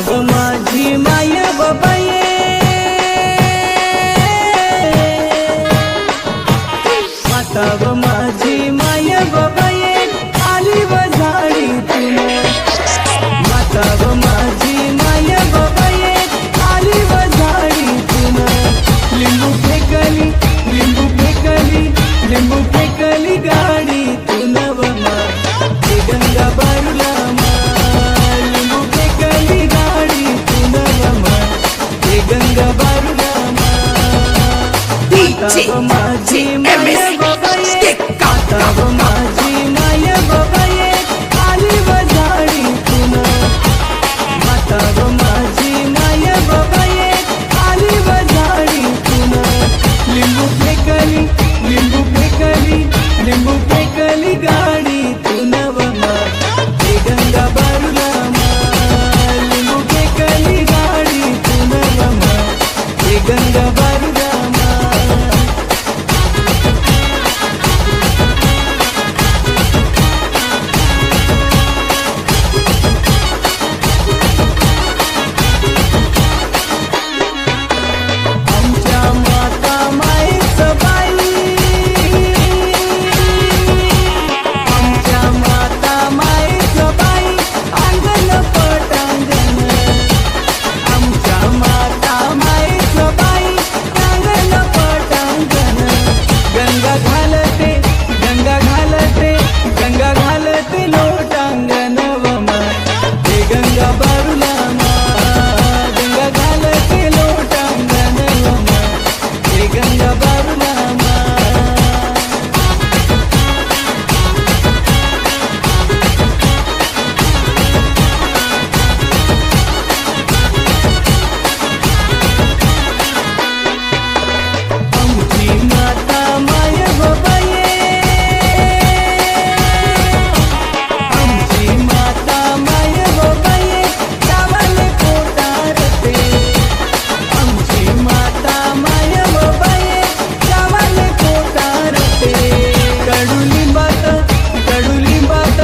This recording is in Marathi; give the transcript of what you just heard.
व माझी माय बाबाये माता व माझी माय बाबाये आली व झाडीतून माता व माझी माय बाबाये आली व झाडीतून लिंबू फेकली लिंबू फेकली लिंबू फेकली गाडीतून व माझी गंगा बारूला लिंबू फेकली गाडीतून व माझी गंगा बारूला माता व माझी माय बाबाये माता व